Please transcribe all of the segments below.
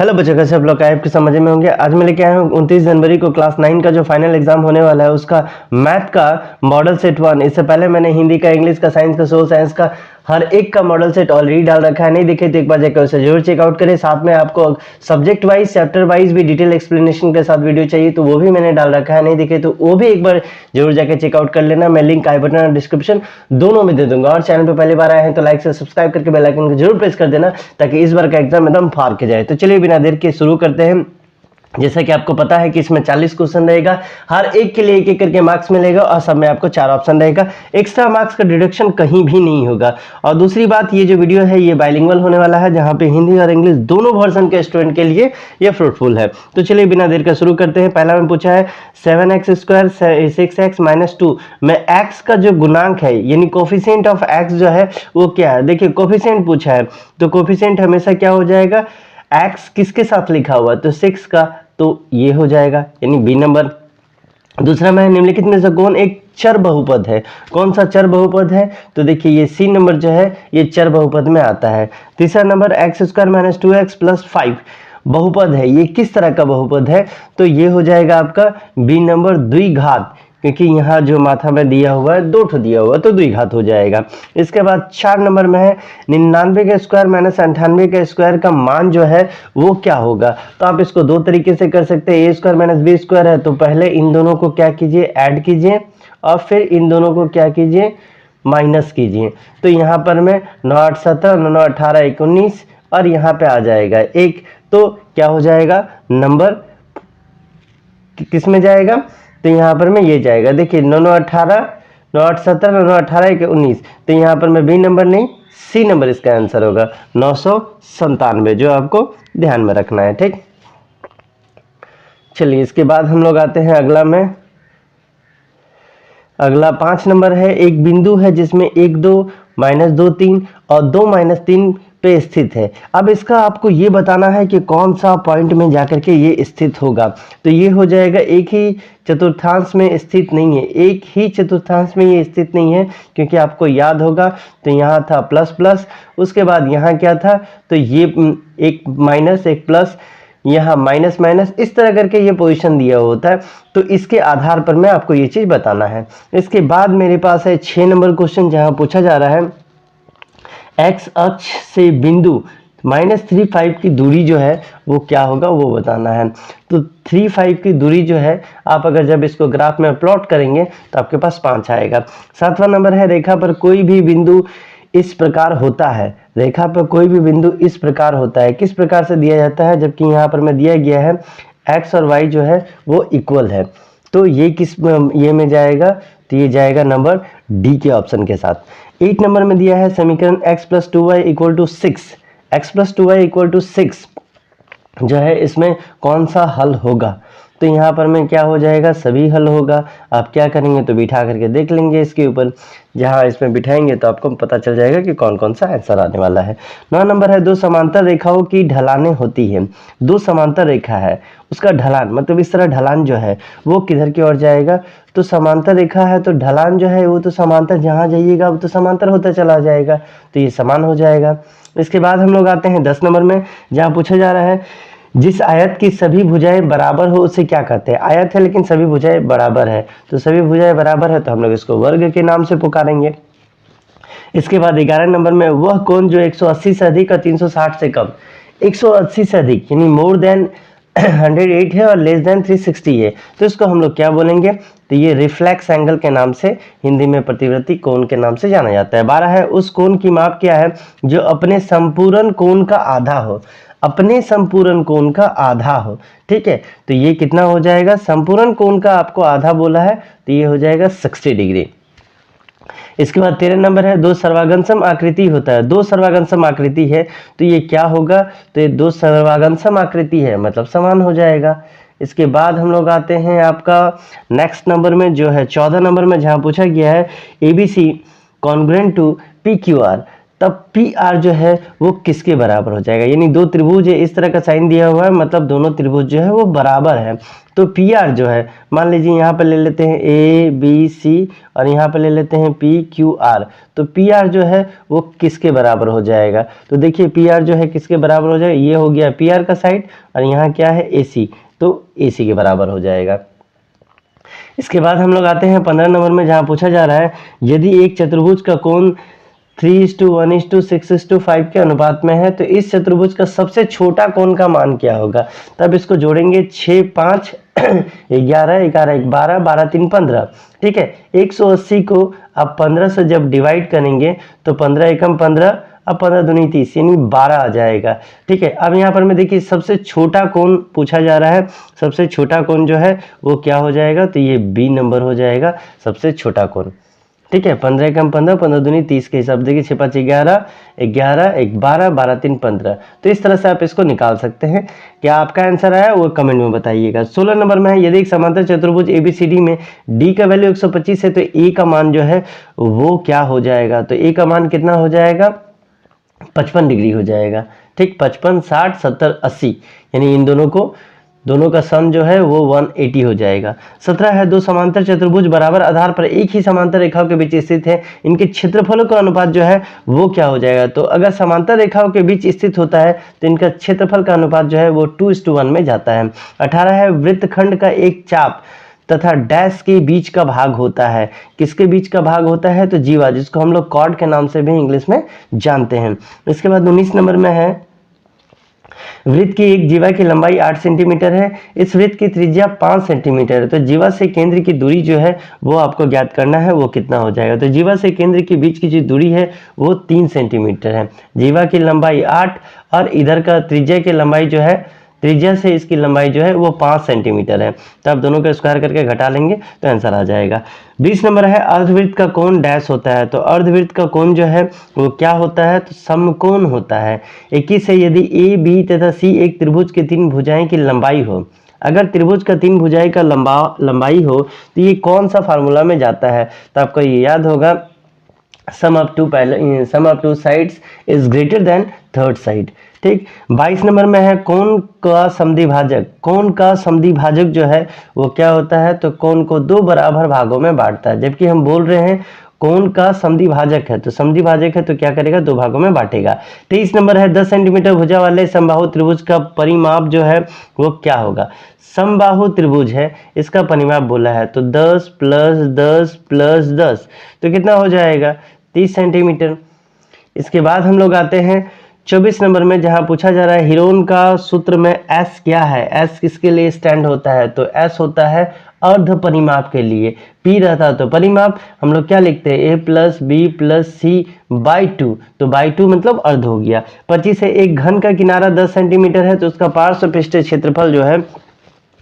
Hello बच्चों, कैसे आप लोग आपके समझ में होंगे। आज मैं लेके आया हूँ 29 जनवरी को क्लास 9 का जो फाइनल एग्जाम होने वाला है उसका मैथ का मॉडल सेट 1। इससे पहले मैंने हिंदी का, इंग्लिश का, साइंस का, सोशल साइंस का हर एक का मॉडल सेट ऑलरेडी डाल रखा है। नहीं देखे तो एक बार जाकर उसे जरूर चेकआउट करें। साथ में आपको सब्जेक्ट वाइज, चैप्टर वाइज भी डिटेल एक्सप्लेनेशन के साथ वीडियो चाहिए तो वो भी मैंने डाल रखा है। नहीं देखे तो वो भी एक बार जरूर जाकर चेकआउट कर लेना। मैं लिंक आई बटन और डिस्क्रिप्शन दोनों में दे दूंगा। और चैनल पर पहली बार आए हैं तो लाइक से सब्सक्राइब करके बेल आइकन को जरूर प्रेस कर देना ताकि इस बार का एग्जाम एकदम फाड़ के जाए। तो चलिए बिना देर के शुरू करते हैं। जैसा कि आपको पता है कि इसमें 40 क्वेश्चन रहेगा, हर एक के लिए एक एक करके मार्क्स मिलेगा और सब में आपको 4 ऑप्शन रहेगा। एक्स्ट्रा मार्क्स का डिडक्शन कहीं भी नहीं होगा। और दूसरी बात, ये जो वीडियो है ये बाइलिंगुअल होने वाला है, जहां पे हिंदी और इंग्लिश दोनों वर्जन के स्टूडेंट के लिए ये फ्रूटफुल है। तो चलिए बिना देर का शुरू करते हैं। पहला में पूछा है 7x² 6x-2 में x का जो गुणांक है यानी कोफिशिएंट ऑफ x जो है वो क्या है। देखिए कोफिशिएंट पूछा है तो कोफिशिएंट हमेशा क्या हो जाएगा, x किसके साथ लिखा हुआ तो 6 का, तो ये हो जाएगा यानी बी नंबर। दूसरा में निम्नलिखित में से कौन एक चर बहुपद है। कौन सा चर बहुपद है तो देखिए ये सी नंबर जो है ये चर बहुपद में आता है। तीसरा नंबर x² - 2x + 5 बहुपद है। ये किस तरह का बहुपद है तो ये हो जाएगा आपका बी नंबर द्विघात, क्योंकि यहाँ जो माथा में दिया हुआ है 2 दिया हुआ है तो द्विघात हो जाएगा। इसके बाद 4 नंबर में है 99 का स्क्वायर - 98 का स्क्वायर का मान जो है वो क्या होगा। तो आप इसको 2 तरीके से कर सकते हैं। a² - b² है तो पहले इन दोनों को क्या कीजिए, ऐड कीजिए और फिर इन दोनों को क्या कीजिए, माइनस कीजिए। तो यहाँ पर मैं 9 8 17 9 9 18 19 और यहाँ पे आ जाएगा 1, तो क्या हो जाएगा नंबर किस में जाएगा तो यहाँ पर मैं ये जाएगा। देखिए 9 9 18 9 8 17 9 9 18 19, तो यहाँ पर मैं बी नंबर नहीं सी नंबर इसका आंसर होगा 997, जो आपको ध्यान में रखना है। ठीक, चलिए इसके बाद हम लोग आते हैं अगला में। अगला 5 नंबर है, एक बिंदु है जिसमें 1 2 -2 3 और 2 -3 पे स्थित है। अब इसका आपको ये बताना है कि कौन सा पॉइंट में जाकर के ये स्थित होगा। तो ये हो जाएगा एक ही चतुर्थांश में स्थित नहीं है, एक ही चतुर्थांश में ये स्थित नहीं है, क्योंकि आपको याद होगा तो यहाँ था प्लस प्लस, उसके बाद यहाँ क्या था तो ये एक माइनस एक प्लस, यहाँ माइनस माइनस, इस तरह करके ये पोजीशन दिया होता है। तो इसके आधार पर मैं आपको ये चीज़ बताना है। इसके बाद मेरे पास है 6 नंबर क्वेश्चन, जहाँ पूछा जा रहा है x अक्ष से बिंदु -35 की दूरी जो है वो क्या होगा वो बताना है। तो 35 की दूरी जो है आप अगर जब इसको ग्राफ में प्लॉट करेंगे तो आपके पास 5 आएगा। 7वां नंबर है, रेखा पर कोई भी बिंदु इस प्रकार होता है। रेखा पर कोई भी बिंदु इस प्रकार होता है, किस प्रकार से दिया जाता है, जबकि यहाँ पर मैं दिया गया है x और y जो है वो इक्वल है। तो ये किस ये में जाएगा तो ये जाएगा नंबर डी के ऑप्शन के साथ। 8 नंबर में दिया है समीकरण x + 2y = 6, x + 2y = 6 जो है इसमें कौन सा हल होगा। तो यहाँ पर में क्या हो जाएगा, सभी हल होगा। आप क्या करेंगे तो बिठा करके देख लेंगे इसके ऊपर, जहाँ इसमें बिठाएंगे तो आपको पता चल जाएगा कि कौन कौन सा आंसर आने वाला है। 9 नंबर है, 2 समांतर रेखाओं की ढलानें होती हैं। 2 समांतर रेखा है, उसका ढलान मतलब इस तरह ढलान जो है वो किधर की ओर जाएगा। तो समांतर रेखा है तो ढलान जो है वो तो समांतर जहाँ जाइएगा वो तो समांतर होता चला जाएगा, तो ये समान हो जाएगा। इसके बाद हम लोग आते हैं 10 नंबर में, जहाँ पूछा जा रहा है जिस आयत की सभी भुजाएं बराबर हो उसे क्या कहते हैं। आयत है लेकिन सभी भुजाएं बराबर है, तो सभी भुजाएं बराबर है तो हम लोग इसको वर्ग के नाम से पुकारेंगे। इसके बाद 11 नंबर में, वह कोण जो 180 से अधिक और 360 से कम, 180 से अधिक यानी मोर देन 108 है और लेस देन 360 है, तो इसको हम लोग क्या बोलेंगे तो ये रिफ्लेक्स एंगल के नाम से, हिंदी में प्रतिवर्ती कोण के नाम से जाना जाता है। 12 है, उस कोण की माप क्या है जो अपने संपूर्ण कोण का आधा हो, अपने संपूर्ण कोण का आधा हो। ठीक है, तो ये कितना हो जाएगा, संपूर्ण कोण का आपको आधा बोला है तो ये हो जाएगा 60 डिग्री। इसके बाद 13 नंबर है, 2 सर्वागमसम आकृति होता है। 2 सर्वागमसम आकृति है तो ये क्या होगा तो ये 2 सर्वागमसम आकृति है मतलब समान हो जाएगा। इसके बाद हम लोग आते हैं आपका नेक्स्ट नंबर में, जो है 14 नंबर में, जहाँ पूछा गया है ABC कॉन्ग्रुएंट टू PQR। तब पी आर जो है वो किसके बराबर हो जाएगा। यानी दो त्रिभुज है, इस तरह का साइन दिया हुआ है, मतलब दोनों त्रिभुज जो है वो बराबर है। तो पी आर जो है, मान लीजिए यहाँ पर ले लेते हैं ए बी सी और यहाँ पर ले लेते हैं पी क्यू आर। तो पी आर जो है वो किसके बराबर हो जाएगा। तो देखिए पी आर जो है किसके बराबर हो जाएगा, ये हो गया पी आर का साइड और यहाँ क्या है ए सी, तो ए सी के बराबर हो जाएगा। इसके बाद हम लोग आते हैं 15 नंबर में, जहाँ पूछा जा रहा है यदि एक चतुर्भुज का कोण 3:1:6:5 के अनुपात में है तो इस चतुर्भुज का सबसे छोटा कोण का मान क्या होगा। तब इसको जोड़ेंगे 6 5 11 11 12 12 3 15। ठीक है, 180 को आप 15 से जब डिवाइड करेंगे तो 15 एकम 15, अब 15 दूनी 30 यानी 12 आ जाएगा। ठीक है, अब यहाँ पर मैं देखिए सबसे छोटा कोण पूछा जा रहा है, सबसे छोटा कोण जो है वो क्या हो जाएगा, तो ये बी नंबर हो जाएगा सबसे छोटा कोण। ठीक है, 15 एकम 15, 15 दूनी 30 के हिसाब देखिए 6 5 11 11 1 12 12 3 15। तो इस तरह से आप इसको निकाल सकते हैं। क्या आपका आंसर आया वो कमेंट में बताइएगा। 16 नंबर में है यदि एक समांतर चतुर्भुज एबीसीडी में डी का वैल्यू 125 है तो ए का मान जो है वो क्या हो जाएगा। तो ए का मान कितना हो जाएगा, 55 डिग्री हो जाएगा। ठीक, 55 60 70 80 यानी इन दोनों का सम जो है वो 180 हो जाएगा। 17 है दो समांतर चतुर्भुज बराबर आधार पर एक ही समांतर रेखाओं के बीच स्थित है, इनके क्षेत्रफलों का अनुपात जो है वो क्या हो जाएगा। तो अगर समांतर रेखाओं के बीच स्थित होता है तो इनका क्षेत्रफल का अनुपात जो है वो 2:1 में जाता है। 18 है वृत्तखंड का एक चाप तथा डैश के बीच का भाग होता है। किसके बीच का भाग होता है, तो जीवा, जिसको हम लोग कॉर्ड के नाम से भी इंग्लिश में जानते हैं। इसके बाद 19 नंबर में है वृत्त की एक जीवा की लंबाई 8 सेंटीमीटर है, इस वृत्त की त्रिज्या 5 सेंटीमीटर है। तो जीवा से केंद्र की दूरी जो है वो आपको ज्ञात करना है, वो कितना हो जाएगा। तो जीवा से केंद्र के बीच की जो दूरी है वो 3 सेंटीमीटर है। जीवा की लंबाई 8 और इधर का त्रिज्या की लंबाई जो है, त्रिज्या से इसकी लंबाई जो है वो 5 सेंटीमीटर है। तो आप दोनों को स्क्वायर करके घटा लेंगे तो आंसर आ जाएगा। 20 नंबर है अर्धवृत्त का कोण डैश होता है। तो अर्धवृत्त का कोण जो है वो क्या होता है, तो समकोण होता है। 21 है यदि ए बी तथा सी एक त्रिभुज के 3 भुजाएं की लंबाई हो, अगर त्रिभुज का 3 भुजाएं का लंबाई हो तो ये कौन सा फार्मूला में जाता है। तो आपको ये याद होगा, sum of two sides is greater than third side. ठीक, 22 नंबर में है कोण का समद्विभाजक। कोण का समद्विभाजक जो है वो क्या होता है, तो कोण को 2 बराबर भागों में बांटता है। जबकि हम बोल रहे हैं कोण का समद्विभाजक है, तो समद्विभाजक है तो क्या करेगा, 2 भागों में बांटेगा। 23 नंबर है 10 सेंटीमीटर भुजा वाले समबाहु त्रिभुज का परिमाप जो है वो क्या होगा। समबाहु त्रिभुज है, इसका परिमाप बोला है तो 10 + 10 + 10 तो कितना हो जाएगा, 30 सेंटीमीटर। इसके बाद हम लोग आते हैं 24 नंबर में, जहां पूछा जा रहा है हीरोन का सूत्र में एस क्या है। एस किसके लिए स्टैंड होता है, तो एस होता है अर्ध परिमाप के लिए। पी रहता तो परिमाप, हम लोग क्या लिखते हैं, A plus B plus C by 2, तो बाई 2 मतलब अर्ध हो गया। 25 है एक घन का किनारा 10 सेंटीमीटर है तो उसका पार्श्व पृष्ठीय क्षेत्रफल जो है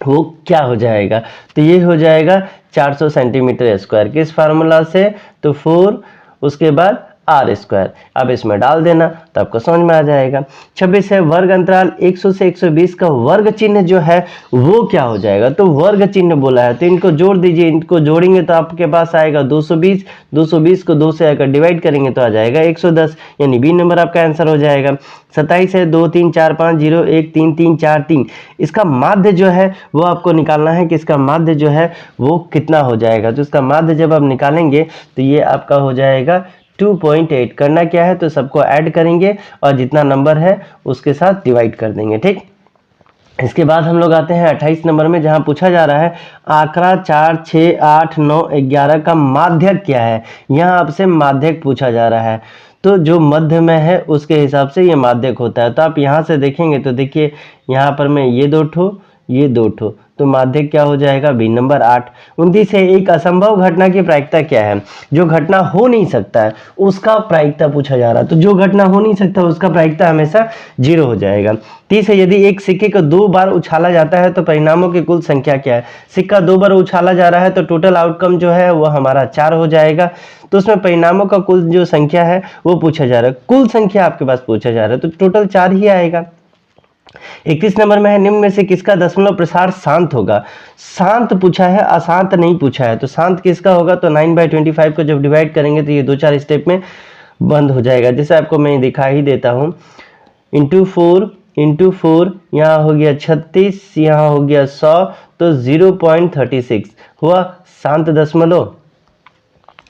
वो क्या हो जाएगा, तो ये हो जाएगा 400 सेंटीमीटर स्क्वायर। किस फार्मूला से, तो 4 उसके बाद आर स्क्वायर। अब इसमें डाल देना तो आपको समझ में आ जाएगा। 26 है वर्ग अंतराल 100 से 120 का वर्ग चिन्ह जो है वो क्या हो जाएगा, तो वर्ग चिन्ह बोला है तो इनको जोड़ दीजिए। इनको जोड़ेंगे तो आपके पास आएगा 220, 220 को 2 से अगर डिवाइड करेंगे तो आ जाएगा 110, यानी बी नंबर आपका आंसर हो जाएगा। 27 है 2 3 4 5 0 1 3 3 4 3, इसका माध्य जो है वो आपको निकालना है कि इसका माध्य जो है वो कितना हो जाएगा। तो इसका माध्य जब आप निकालेंगे तो ये आपका हो जाएगा 2.8। करना क्या है, तो सबको ऐड करेंगे और जितना नंबर है उसके साथ डिवाइड कर देंगे। ठीक, इसके बाद हम लोग आते हैं 28 नंबर में, जहां पूछा जा रहा है आंकड़ा 4 6 8 9 11 का माध्यक क्या है। यहाँ आपसे माध्यक पूछा जा रहा है, तो जो मध्य में है उसके हिसाब से ये माध्यक होता है। तो आप यहाँ से देखेंगे तो देखिए यहाँ पर मैं ये 2 ठो ये 2 ठो, तो माध्यक क्या हो जाएगा, बी नंबर 8। 29 है एक असंभव घटना की प्रायिकता क्या है। जो घटना हो नहीं सकता है उसका प्रायिकता पूछा जा रहा है, तो जो घटना हो नहीं सकता उसका प्रायिकता हमेशा 0 हो जाएगा। 30 है यदि एक सिक्के को 2 बार उछाला जाता है तो परिणामों की कुल संख्या क्या है। सिक्का 2 बार उछाला जा रहा है तो टोटल आउटकम जो है वो हमारा 4 हो जाएगा। तो उसमें परिणामों का कुल जो संख्या है वो पूछा जा रहा है, कुल संख्या आपके पास पूछा जा रहा है तो टोटल 4 ही आएगा। 31 नंबर में है निम्न में से किसका दशमलव प्रसार शांत होगा। शांत पूछा है, अशांत नहीं पूछा है, तो शांत किसका होगा, तो 9/25 को जब डिवाइड करेंगे तो ये 2-4 स्टेप में बंद हो जाएगा। जैसे आपको मैं दिखा ही देता हूँ, इंटू 4 यहाँ हो गया 36, यहाँ हो गया 100, तो 0.36 हुआ शांत दशमलव।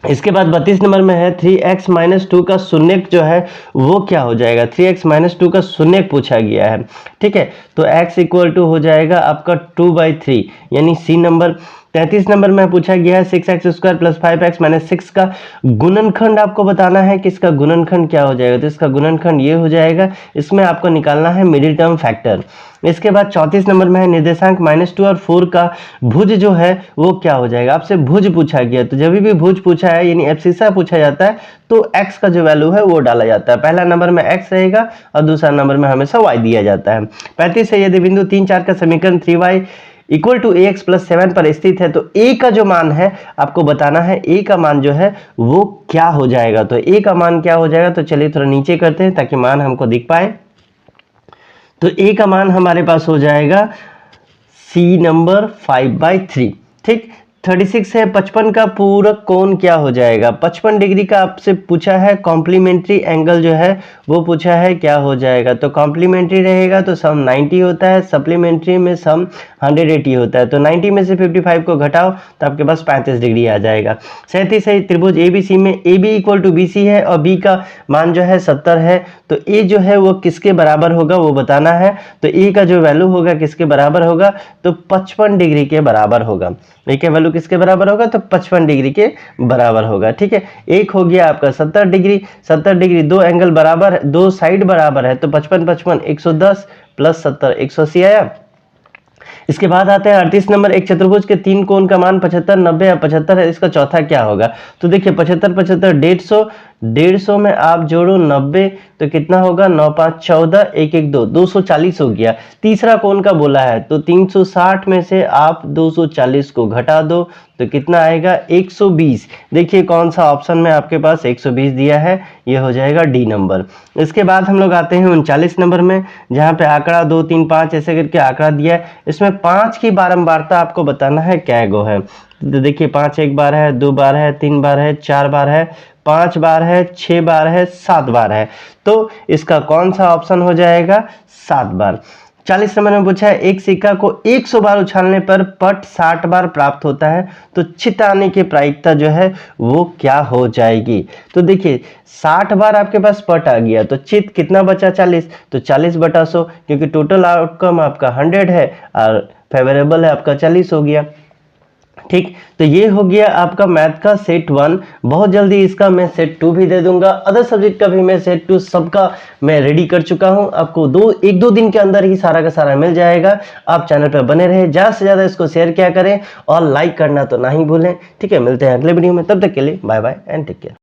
इसके बाद 32 नंबर में है 3x माइनस 2 का शून्यक जो है वो क्या हो जाएगा। 3x माइनस 2 का शून्यक पूछा गया है, ठीक है। तो x इक्वल टू हो जाएगा आपका 2/3 यानी सी नंबर। 33 नंबर में पूछा गया है 6x square plus 5x minus 6 का गुणनखंड आपको बताना है कि इसका गुणनखंड क्या हो जाएगा। तो इसका गुणनखंड ये हो जाएगा, इसमें आपको निकालना है मिडिल टर्म फैक्टर। इसके बाद 34 नंबर में है निर्देशांक -2 और 4 का भुज जो है वो क्या हो जाएगा। आपसे भुज पूछा गया, तो जब भी भुज पूछा है यानी एब्सिस्सा पूछा जाता है तो x का जो वैल्यू है वो डाला जाता है। पहला नंबर में x रहेगा और दूसरा नंबर में हमेशा y दिया जाता है। 35 है यदि बिंदु 3, 4 का समीकरण 3y equal to ax plus 7 पर स्थित है तो a का जो मान है आपको बताना है, a का मान जो है वो क्या हो जाएगा। तो a का मान क्या हो जाएगा, तो चलिए थोड़ा नीचे करते हैं ताकि मान हमको दिख पाए। तो a का मान हमारे पास हो जाएगा सी नंबर 5/3, ठीक। 36 है 55 का पूरक कोण क्या हो जाएगा। 55 डिग्री का आपसे पूछा है, कॉम्प्लीमेंट्री एंगल जो है वो पूछा है क्या हो जाएगा। तो कॉम्प्लीमेंट्री रहेगा तो सम 90 होता है, सप्लीमेंट्री में सम 180 होता है। तो 90 में से 55 को घटाओ तो आपके पास 35 डिग्री आ जाएगा। 37 है त्रिभुज ABC में AB इक्वल टू BC है और B का मान जो है 70 है, तो A जो है वो किसके बराबर होगा वो बताना है। तो A का जो वैल्यू होगा किसके बराबर होगा, तो 55 डिग्री के बराबर होगा। A का वैल्यू किसके बराबर होगा, तो 55 डिग्री के बराबर होगा, ठीक है। एक हो गया आपका 70 डिग्री, 70 डिग्री दो एंगल बराबर है, दो साइड बराबर है, तो 55 55 110 प्लस 70 180 आया। इसके बाद आते हैं 38 नंबर, एक चतुर्भुज के तीन कोण का मान 75 90 या 75 है, इसका चौथा क्या होगा। तो देखिए 75 75 150 में आप जोड़ो 90 तो कितना होगा, 9 5 14 1 1 2 240 हो गया। तीसरा कोण का बोला है तो 360 में से आप 240 को घटा दो तो कितना आएगा 120। देखिए कौन सा ऑप्शन में आपके पास 120 दिया है, ये हो जाएगा डी नंबर। इसके बाद हम लोग आते हैं 39 नंबर में, जहाँ पे आंकड़ा 2 3 5 ऐसे करके आंकड़ा दिया है। इसमें 5 की बारंबारता आपको बताना है क्या गो है। तो देखिए 5 एक बार है, 2 बार है, 3 बार है, 4 बार है, 5 बार है, 6 बार है, 7 बार है। तो इसका कौन सा ऑप्शन हो जाएगा, 7 बार। 40 नंबर में पूछा है एक सिक्का को 100 बार उछालने पर पट 60 बार प्राप्त होता है, तो चित आने की प्रायिकता जो है वो क्या हो जाएगी। तो देखिए 60 बार आपके पास पट आ गया तो चित कितना बचा 40, तो 40/100 क्योंकि टोटल आउटकम आपका 100 है और फेवरेबल है आपका 40 हो गया, ठीक। तो ये हो गया आपका मैथ का सेट 1। बहुत जल्दी इसका मैं सेट 2 भी दे दूंगा, अदर सब्जेक्ट का भी मैं सेट 2 सबका मैं रेडी कर चुका हूं। आपको 1-2 दिन के अंदर ही सारा का सारा मिल जाएगा। आप चैनल पर बने रहे, ज़्यादा से ज़्यादा इसको शेयर किया करें और लाइक करना तो ना ही भूलें, ठीक है। मिलते हैं अगले वीडियो में, तब तक के लिए bye bye and take care.